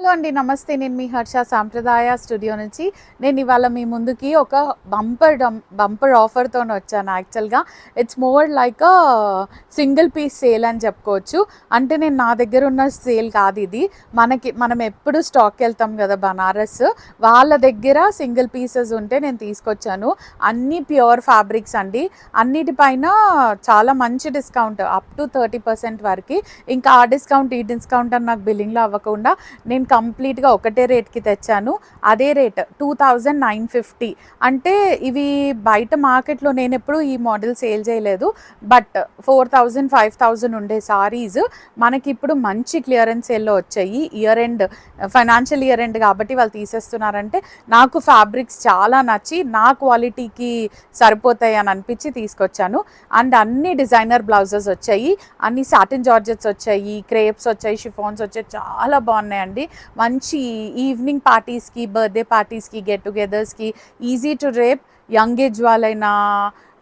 Hello అండి, నమస్తే. నేను మీ హర్ష సాంప్రదాయ స్టూడియో నుంచి. నేను ఇవాళ మీ ముందుకి ఒక బంపర్ ఆఫర్తో వచ్చాను. యాక్చువల్గా it's more like a single piece sale అని చెప్పుకోవచ్చు. అంటే నేను నా దగ్గర ఉన్న సేల్ కాదు ఇది. మనం ఎప్పుడు స్టాక్కి వెళ్తాం కదా బనారస్, వాళ్ళ దగ్గర సింగిల్ పీసెస్ ఉంటే నేను తీసుకొచ్చాను. అన్నీ ప్యూర్ ఫ్యాబ్రిక్స్ అండి. అన్నిటిపైన చాలా మంచి డిస్కౌంట్, అప్ టు 30% వరకు. ఇంకా ఆ డిస్కౌంట్ ఈ డిస్కౌంట్ అని నాకు బిల్లింగ్లో అవ్వకుండా నేను కంప్లీట్గా ఒకటే రేట్కి తెచ్చాను. అదే రేట్ 2950. అంటే ఇవి బయట మార్కెట్లో నేను ఎప్పుడు ఈ మోడల్ సేల్ చేయలేదు. బట్ 4000 5000 ఉండే సారీస్ మనకి ఇప్పుడు మంచి క్లియరెన్స్ సేల్లో వచ్చాయి. Year end, financial year end కాబట్టి వాళ్ళు తీసేస్తున్నారంటే నాకు ఫ్యాబ్రిక్స్ చాలా నచ్చి నా క్వాలిటీకి సరిపోతాయి అని అనిపించి తీసుకొచ్చాను. అండ్ అన్ని డిజైనర్ బ్లౌజెస్ వచ్చాయి, అన్ని సాటిన్ జార్జెట్స్ వచ్చాయి, క్రేప్స్ వచ్చాయి, షిఫాన్స్ వచ్చాయి. చాలా బాగున్నాయండి. మంచి ఈవినింగ్ పార్టీస్కి, బర్త్డే పార్టీస్కి, గెట్ టుగెదర్స్కి, easy to drape. Young age వాళ్ళైనా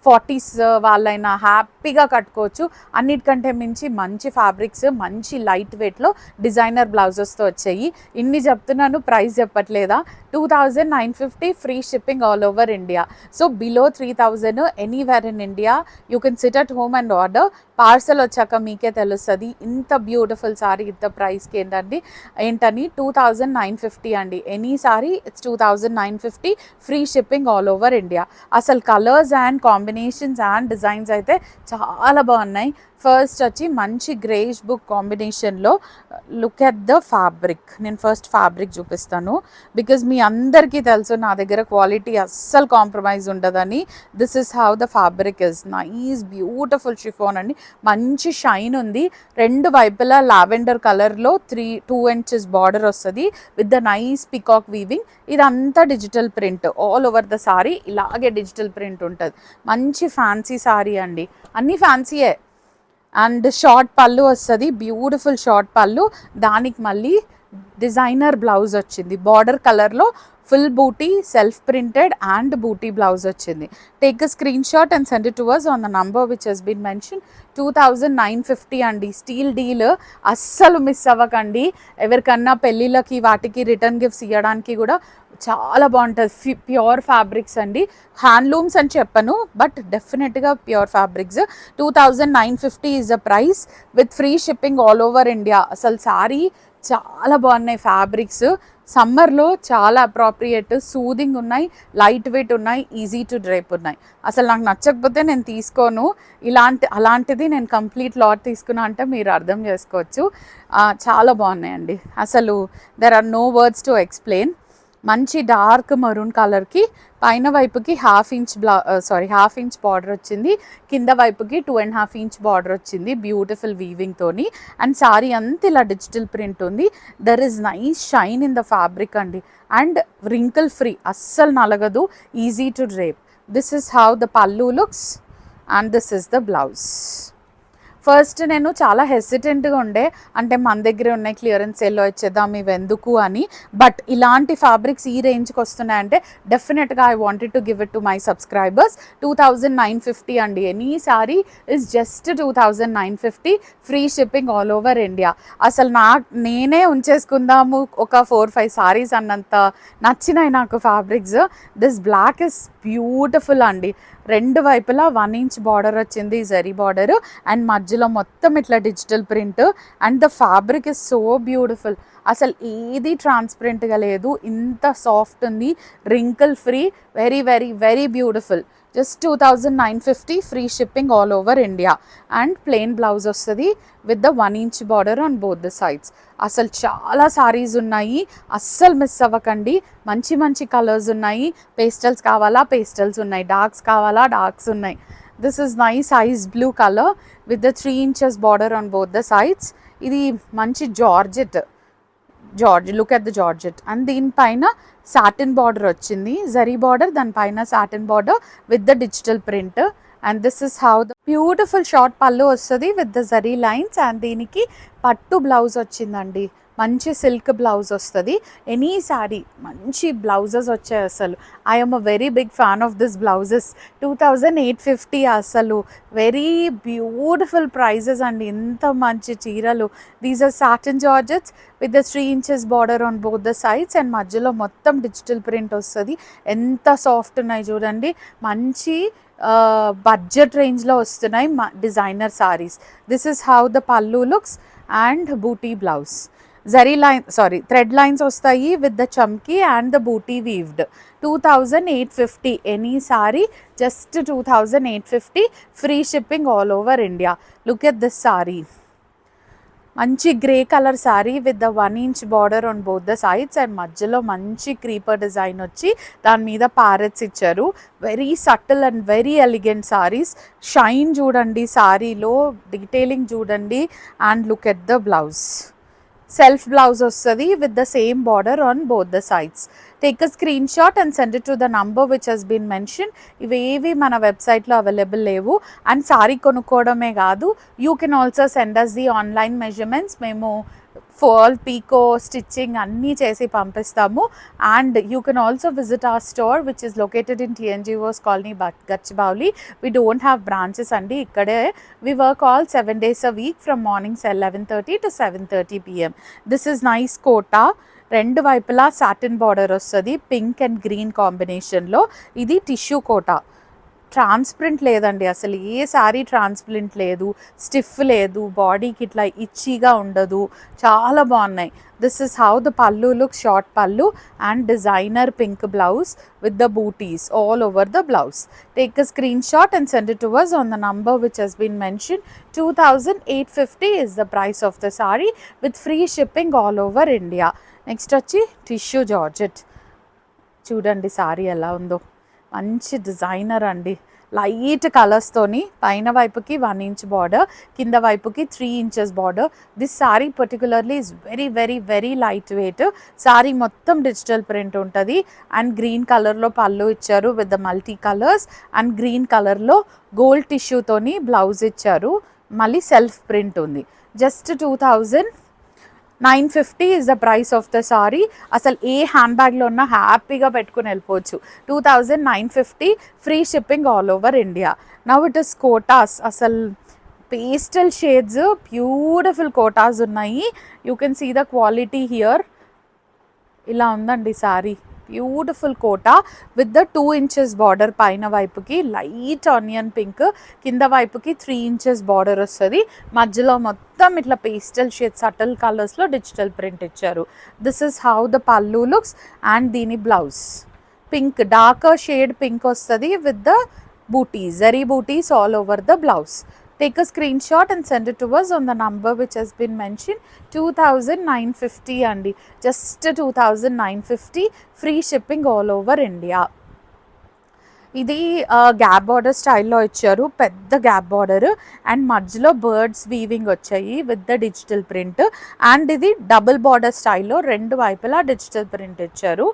40s వాళ్ళైనా హ్యాపీగా కట్టుకోవచ్చు. అన్నిటికంటే మించి మంచి ఫ్యాబ్రిక్స్, మంచి లైట్ వెయిట్లో డిజైనర్ బ్లౌజెస్తో వచ్చాయి. ఇన్ని చెప్తున్నాను, ప్రైస్ చెప్పట్లేదా? 2950, free shipping all over India. So below 3000 anywhere in India you can sit at home and order. Parcel వచ్చాక మీకే తెలుస్తుంది ఇంత బ్యూటిఫుల్ సారీ ఇంత ప్రైస్కి ఏంటని. 2950 అండి. Any sari it's 2950, free shipping all over India. అసలు colours and combinations and designs అయితే చాలా బాగున్నాయి. ఫస్ట్ వచ్చి మంచి గ్రేష్ బుక్ కాంబినేషన్లో. Look at the fabric. నేను ఫస్ట్ ఫ్యాబ్రిక్ చూపిస్తాను, బికాజ్ మీ అందరికీ తెలుసు నా దగ్గర క్వాలిటీ అస్సలు కాంప్రమైజ్ ఉండదని. This is how the fabric is. Nice beautiful chiffon అండి. మంచి షైన్ ఉంది. రెండు వైపులా లావెండర్ కలర్లో 2 inches బార్డర్ వస్తుంది with the nice peacock weaving. ఇదంతా digital print all over the sari. ఇలాగే డిజిటల్ ప్రింట్ ఉంటుంది. మంచి ఫ్యాన్సీ సారీ అండి, అన్నీ ఫ్యాన్సీయే. అండ్ షార్ట్ పళ్ళు వస్తుంది, బ్యూటిఫుల్ షార్ట్ పళ్ళు. దానికి మళ్ళీ డిజైనర్ బ్లౌజ్ వచ్చింది బార్డర్ కలర్లో. Full booti, self printed and booti blouse వచ్చింది. Take a screenshot and send it to us on the number which has been mention. 2950 అండి. స్టీల్ డీల్, అస్సలు మిస్ అవ్వకండి. ఎవరికన్నా పెళ్ళిళ్ళకి వాటికి రిటర్న్ గిఫ్ట్స్ ఇవ్వడానికి కూడా చాలా బాగుంటుంది. ప్యూర్ ఫ్యాబ్రిక్స్ అండి. హ్యాండ్లూమ్స్ అని చెప్పను, బట్ డెఫినెట్గా pure fabrics. 2950 is the price with free shipping all over India. అసలు సారీ చాలా బాగున్నాయి ఫ్యాబ్రిక్స్. సమ్మర్లో చాలా అప్రాప్రియేట్, సూదింగ్ ఉన్నాయి, లైట్ వెయిట్ ఉన్నాయి, ఈజీ టు డ్రైప్ ఉన్నాయి. అసలు నాకు నచ్చకపోతే నేను తీసుకోను. అలాంటిది నేను కంప్లీట్ లాట్ తీసుకున్నా అంటే మీరు అర్థం చేసుకోవచ్చు. చాలా బాగున్నాయండి. అసలు there are no words to explain. మంచి డార్క్ మరూన్ కలర్కి పైన వైపుకి హాఫ్ ఇంచ్ బార్డర్ వచ్చింది, కింద వైపుకి 2.5 inch బార్డర్ వచ్చింది బ్యూటిఫుల్ వీవింగ్ తోని. అండ్ సారీ అంతా ఇలా డిజిటల్ ప్రింట్ ఉంది. There is nice shine in the fabric అండి. అండ్ రింకిల్ ఫ్రీ, అస్సలు నలగదు, easy to drape. This is how the pallu looks and this is the blouse. First నేను చాలా హెసిటెంట్గా ఉండే, అంటే మన దగ్గర ఉన్నాయి క్లియరెన్స్ సేల్లో ఇచ్చేద్దాం ఇవి ఎందుకు అని. బట్ ఇలాంటి ఫ్యాబ్రిక్స్ ఈ రేంజ్కి వస్తున్నాయంటే డెఫినెట్గా I wanted to give it to my subscribers. 2950 అండి. Any sari is just 2950, free shipping all over India. అసలు నేనే ఉంచేసుకుందాము ఒక 4-5 సారీస్ అన్నంత నచ్చినాయి నాకు fabrics. This black is beautiful అండి. రెండు వైపులా 1 inch బార్డర్ వచ్చింది, జరీ బార్డర్. అండ్ మధ్యలో మొత్తం ఇట్లా digital print. And the fabric is so beautiful. అసలు ఏది ట్రాన్స్పరెంట్గా లేదు, ఇంత సాఫ్ట్ ఉంది, wrinkle free, very very very beautiful. Just 2950, free shipping all over India. And plain blouse వస్తుంది with the 1 inch border on both the sides. అసలు చాలా సారీస్ ఉన్నాయి, అస్సలు మిస్ అవ్వకండి. మంచి మంచి కలర్స్ ఉన్నాయి. పేస్టల్స్ కావాలా పేస్టల్స్ ఉన్నాయి, డార్క్స్ కావాలా డార్క్స్ ఉన్నాయి. This is nice ice blue colour with the 3 inches border on both the sides. ఇది మంచి georgette, look at the georgette. And దీనిపైన సాటిన్ బార్డర్ వచ్చింది, జరీ బార్డర్, దానిపైన satin border with the digital print. And this is how the beautiful short pallu వస్తుంది with the zari lines. And దీనికి పట్టు blouse వచ్చిందండి. మంచి సిల్క్ బ్లౌజ్ వస్తుంది. ఎనీ శారీ మంచి బ్లౌజెస్ వచ్చాయి అసలు. I'm a very big fan of this blouses. 2850 అసలు వెరీ బ్యూటిఫుల్ ప్రైజెస్ అండి. ఇంత మంచి చీరలు. These are satin georgettes with the 3 inches border on both the sides and మధ్యలో మొత్తం డిజిటల్ ప్రింట్ వస్తుంది. ఎంత సాఫ్ట్ ఉన్నాయి చూడండి. మంచి బడ్జెట్ రేంజ్లో వస్తున్నాయి designer saris. This is how the pallu looks and booti blouse. Thread lines వస్తాయి with the chamki and the booti weaved. 2850 any sari, just 2850, free shipping all over India. Look at this sari. మంచి grey colour sari with the 1 inch border on both the sides and మధ్యలో మంచి creeper design వచ్చి దాని మీద parrots ఇచ్చారు. Very subtle and very elegant saris. Shine చూడండి సారీలో, detailing చూడండి and look at the blouse. Self blouse వస్తుంది with the same border on both the sides. Take a screenshot and send it to the number which has been mention. ఇవేవి మన వెబ్సైట్లో available లేవు. And sari కొనుక్కోవడమే కాదు, you can also send us the online measurements. మేము fall picot stitching అన్నీ చేసి పంపిస్తాము. And you can also visit our store which is located in TNGOs colony, Gachibowli. We don't have branches అండి. ఇక్కడే we work all 7 days a week from morning 11:30 to 7:30 PM. This is nice Kota. రెండు వైపులా satin border వస్తుంది pink and green కాంబినేషన్లో. ఇది tissue Kota. Transparent లేదండి అసలు. ఏ శారీ ట్రాన్స్పరెంట్ లేదు, స్టిఫ్ లేదు, బాడీకి ఇట్లా ఇచ్చిగా ఉండదు. చాలా బాగున్నాయి. This is how the pallu look. Short pallu and designer pink blouse with the butis all over the blouse. Take a screenshot and send it to us on the number which has been mentioned. 2850 is the price of the saree with free shipping all over India. Next వచ్చి tissue georgette. చూడండి sorry ఎలా ఉందో. మంచి designer అండి. Light కలర్స్తోని పైన వైపుకి 1 inch border, కింద వైపుకి 3 inches border. This sorry particularly is very very very light weight. Sorry మొత్తం డిజిటల్ ప్రింట్ ఉంటుంది అండ్ గ్రీన్ కలర్లో పళ్ళు ఇచ్చారు with the multi colours and green కలర్లో గోల్డ్ టిష్యూతోని బ్లౌజ్ ఇచ్చారు. మళ్ళీ సెల్ఫ్ ప్రింట్ ఉంది. Just 2950 is the price of the saree. అసలు ఏ హ్యాండ్ బ్యాగ్లో ఉన్నా హ్యాపీగా పెట్టుకుని వెళ్ళిపోవచ్చు. 2950, free shipping all over India. Now it is Kotas. అసలు పేస్టల్ షేడ్స్, బ్యూటిఫుల్ కోటాస్ ఉన్నాయి. You can see the quality here. ఇలా ఉందండి sari. Beautiful Kota with the 2 inches border. పైన వైపుకి లైట్ ఆనియన్ పింక్, కింద వైపుకి 3 inches బార్డర్ వస్తుంది. మధ్యలో మొత్తం ఇట్లా పేస్టల్ షేడ్ సటల్ కలర్స్లో డిజిటల్ ప్రింట్ ఇచ్చారు. This is how the pallu looks and దీని blouse. Pink, darker shade pink వస్తుంది with the bootis, zari bootis all over the blouse. Take a screenshot and send it to us on the number which has been mentioned. 2950 andi, just 2950, free shipping all over India. ఇది gap border స్టైల్లో ఇచ్చారు. పెద్ద gap border and మధ్యలో birds weaving వచ్చాయి with the digital print. And ఇది double border స్టైల్లో రెండు వైపులా డిజిటల్ ప్రింట్ ఇచ్చారు.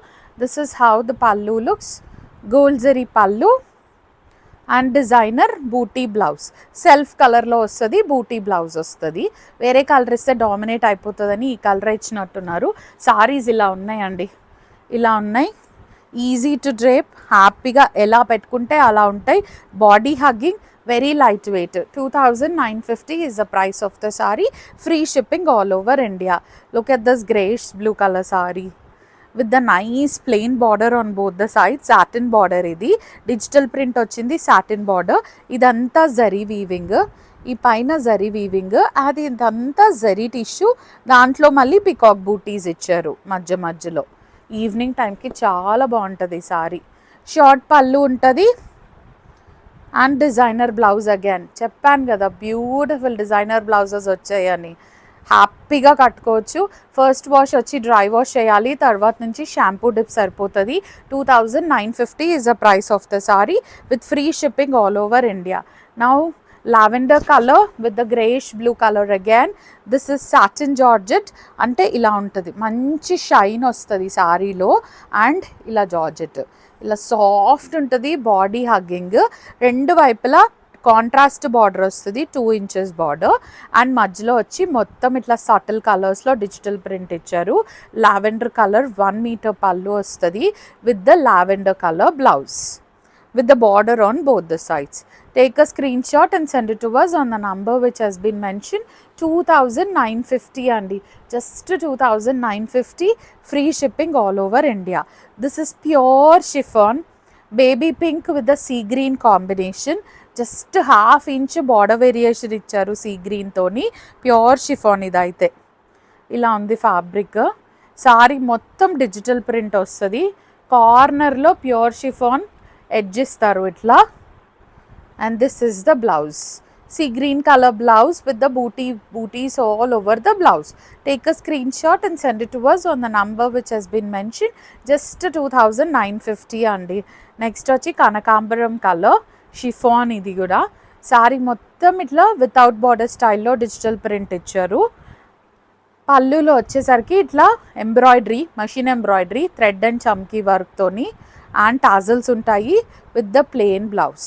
This is how the pallu looks. Gold zari pallu and designer booty blouse. Self కలర్లో వస్తుంది, బూటీ బ్లౌజ్ వస్తుంది. వేరే కలర్ ఇస్తే డామినేట్ అయిపోతుందని ఈ కలర్ ఇచ్చినట్టున్నారు. సారీస్ ఇలా ఉన్నాయండి, ఇలా ఉన్నాయి. ఈజీ టు డ్రేప్, హ్యాపీగా ఎలా పెట్టుకుంటే అలా ఉంటాయి. Body hugging, very lightweight. 2950 is the price of the saree. Free shipping all over India. Look at this grayish blue color saree with the nice plain border on both the sides. Satin border ఇది. Digital print వచ్చింది, satin border. ఇదంతా zari weaving, ఈ పైన zari weaving, అది ఇదంతా zari tissue. దాంట్లో మళ్ళీ peacock బూటీస్ ఇచ్చారు మధ్య మధ్యలో. ఈవినింగ్ టైంకి చాలా బాగుంటుంది ఈ సారీ. షార్ట్ పళ్ళు ఉంటుంది అండ్ డిజైనర్ బ్లౌజ్. అగైన్ చెప్పాను కదా బ్యూటిఫుల్ డిజైనర్ బ్లౌజెస్ వచ్చాయని. హ్యాపీగా కట్టుకోవచ్చు. ఫస్ట్ వాష్ వచ్చి డ్రై వాష్ చేయాలి, తర్వాత నుంచి షాంపూ డిప్ సరిపోతుంది. 2950 is the price of the saree with free shipping all over India. Now lavender color with the grayish blue color again. This is satin georgette. అంటే ఇలా ఉంటుంది, మంచి shine వస్తుంది సారీలో. అండ్ ఇలా జార్జెట్ ఇలా సాఫ్ట్ ఉంటుంది, బాడీ హగ్గింగ్. రెండు వైపులా కాంట్రాస్ట్ బార్డర్ వస్తుంది, 2 ఇంచెస్ బార్డర్. అండ్ మధ్యలో వచ్చి మొత్తం ఇట్లా సటిల్ కలర్స్లో డిజిటల్ ప్రింట్ ఇచ్చారు. లావెండర్ కలర్ 1 మీటర్ పళ్ళు వస్తుంది with the lavender colour blouse with the border on both the sides. Take a screenshot and send it to us on the number which has been mentioned. 2,950 andi, just 2,950, free shipping all over India. This is pure chiffon, baby pink with the sea green combination. Just half inch border variation ఇచ్చారు sea green తోని. Pure chiffon ఇదైతే ఇలా ఉంది fabric. Sorry మొత్తం digital print వస్తుంది. కార్నర్లో pure chiffon edge ఇస్తారు ఇట్లా. And this is the blouse, sea green colour blouse with the booties all over the blouse. Take a screenshot and send it to us on the number which has been mentioned. Just 2,950 అండి. Next వచ్చి కనకాంబరం colour chiffon, ఇది కూడా సారీ మొత్తం ఇట్లా without border స్టైల్లో digital print ఇచ్చారు. పళ్ళులో వచ్చేసరికి ఇట్లా embroidery, machine embroidery, thread and chamki వర్క్తోని అండ్ టాజల్స్ ఉంటాయి with the plain blouse.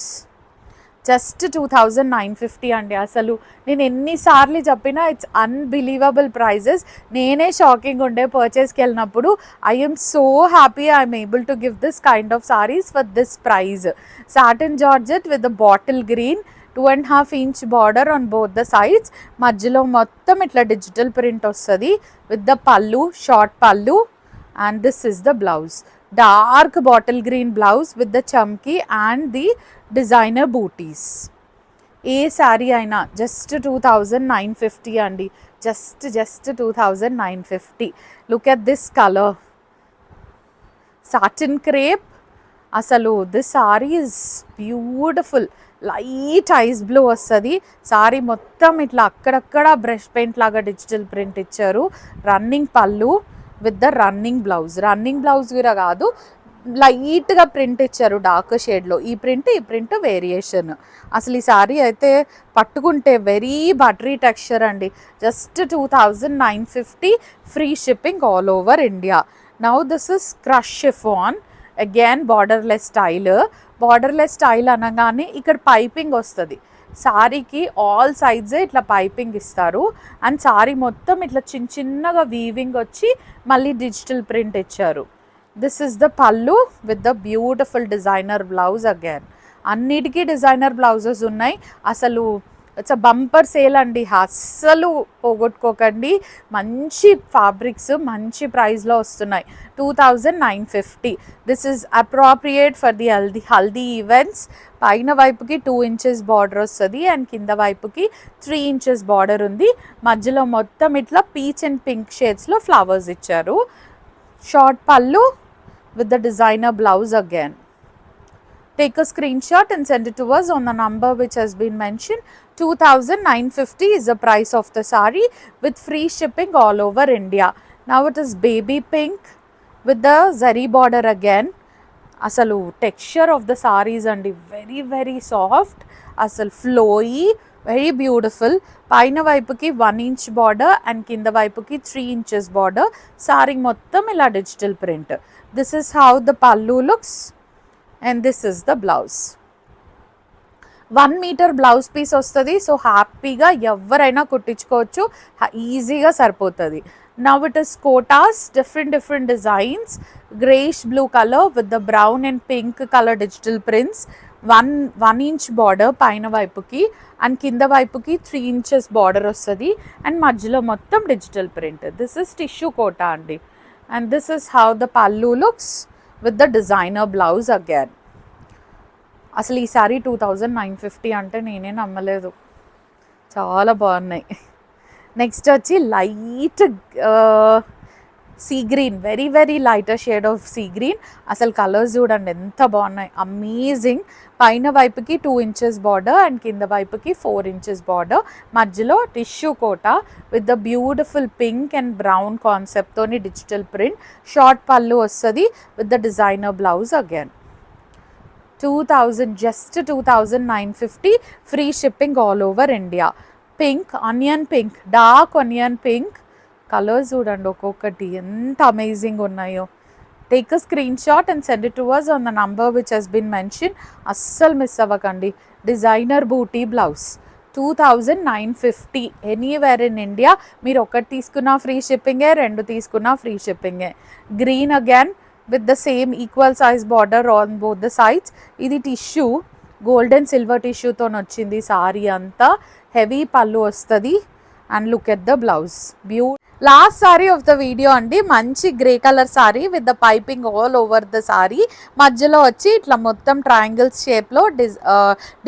Just 2,950 అండి. అసలు నేను ఎన్నిసార్లు చెప్పినా ఇట్స్ అన్బిలీవబుల్ ప్రైజెస్. నేనే షాకింగ్ ఉండే పర్చేస్కి వెళ్ళినప్పుడు. I'm so happy I'm able to give this kind of saris for this price. Satin georgette with the bottle green, 2.5 inch border on both the sides. మధ్యలో మొత్తం ఇట్లా డిజిటల్ ప్రింట్ వస్తుంది with the pallu, short pallu. And this is the blouse, dark bottle green blouse with the chamki and the designer bootis. ఏ శారీ అయినా just 2,950 అండి. Just 2,950. Look at this colour, satin crepe. అసలు this sari is beautiful. Light ice blue వస్తుంది. సారీ మొత్తం ఇట్లా అక్కడక్కడ brush paint లాగా digital print ఇచ్చారు. Running pallu with the running blouse కూడా కాదు, లైట్గా ప్రింట్ ఇచ్చారు డార్క్ షేడ్లో. ఈ ప్రింట్ వేరియేషన్. అసలు ఈ సారీ అయితే పట్టుకుంటే వెరీ బటరీ టెక్స్చర్ అండి. Just 2,950, free shipping all over India. Now this is crush chiffon, again borderless style అనగానే ఇక్కడ పైపింగ్ వస్తుంది. సారీకి ఆల్ సైడ్స్ ఇట్లా పైపింగ్ ఇస్తారు. అండ్ సారీ మొత్తం ఇట్లా చిన్నగా వీవింగ్ వచ్చి మళ్ళీ డిజిటల్ ప్రింట్ ఇచ్చారు. దిస్ ఇస్ ద పళ్ళు with the beautiful designer blouse. Again అన్నిటికీ డిజైనర్ బ్లౌజెస్ ఉన్నాయి. అసలు ఇట్స్ అ బంపర్ సేల్ అండి, అస్సలు పోగొట్టుకోకండి. మంచి ఫ్యాబ్రిక్స్ మంచి ప్రైస్లో వస్తున్నాయి. 2,950. This is appropriate for the haldi events. పైన వైపుకి 2 inches బార్డర్ వస్తుంది అండ్ కింద వైపుకి 3 inches బార్డర్ ఉంది. మధ్యలో మొత్తం ఇట్లా పీచ్ అండ్ పింక్ షేడ్స్లో ఫ్లవర్స్ ఇచ్చారు. షార్ట్ పళ్ళు with the designer blouse again. Take a screenshot and send it to us on the number which has been mentioned. 2,950 is the price of the saree with free shipping all over India. Now it is baby pink with the zari border again. Asalu texture of the sarees and very very soft, asal flowy, very beautiful. Paina vaipuki 1 inch border and kinda vaipuki 3 inches border. Saree mottam ila digital print. This is how the pallu looks. And this is the blouse. 1 meter blouse piece వస్తుంది. So హ్యాపీగా ఎవరైనా కుట్టించుకోవచ్చు, ఈజీగా సరిపోతుంది. Now it is kotas, different designs, greyish blue color with the brown and pink color digital prints. 1 inch border పైన వైపుకి and కింద వైపుకి 3 inches border వస్తుంది అండ్ మధ్యలో మొత్తం digital print. This is tissue Kota అండి. And this is how the pallu looks with the designer blouse again. అసలు ఈ సారీ 2,950 అంటే నేనే నమ్మలేదు, చాలా బాగున్నాయి. నెక్స్ట్ వచ్చి light sea green, very very lighter shade of sea green. అసలు కలర్స్ చూడండి ఎంత బాగున్నాయి, అమేజింగ్. పైన వైపుకి 2 inches బార్డర్ అండ్ కింద వైపుకి 4 inches బార్డర్. మధ్యలో tissue Kota with the beautiful pink and brown కాన్సెప్ట్తోని డిజిటల్ ప్రింట్. షార్ట్ పళ్ళు వస్తుంది with the designer blouse again. 2,000, just 2,950, free shipping all over India. Pink, onion pink, dark onion pink. Colours చూడండి ఒక్కొక్కటి ఎంత amazing ఉన్నాయో. Take a screenshot and send it to us on the number which has been mention. అస్సలు miss అవ్వకండి. Designer booty blouse 2950 anywhere in India. మీరు ఒకటి తీసుకున్న free షిప్పింగే, రెండు తీసుకున్న ఫ్రీ షిప్పింగే. Green again with the same equal size border on both the sides. ఇది టిష్యూ, గోల్డెన్ సిల్వర్ టిష్యూతో వచ్చింది సారీ అంతా. హెవీ పళ్ళు వస్తుంది and look at the blouse. Last sari of the video అండి. మంచి grey colour sari with the piping all over the sari. మధ్యలో వచ్చి ఇట్లా మొత్తం ట్రయాంగిల్స్ షేప్లో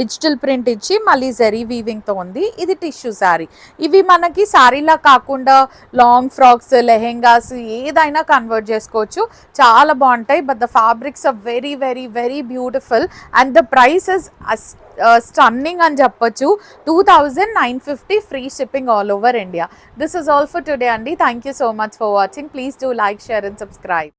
డిజిటల్ ప్రింట్ ఇచ్చి మళ్ళీ జరీ వీవింగ్తో ఉంది. ఇది టిష్యూ సారీ. ఇవి మనకి సారీలా కాకుండా లాంగ్ ఫ్రాక్స్, లెహెంగాస్ ఏదైనా కన్వర్ట్ చేసుకోవచ్చు. చాలా బాగుంటాయి. But the fabrics are very very very beautiful and the price is stunning అని చెప్పొచ్చు. 2950 free shipping all over India. This is all for today అండి. Thank you so much for watching. Please do like, share and subscribe.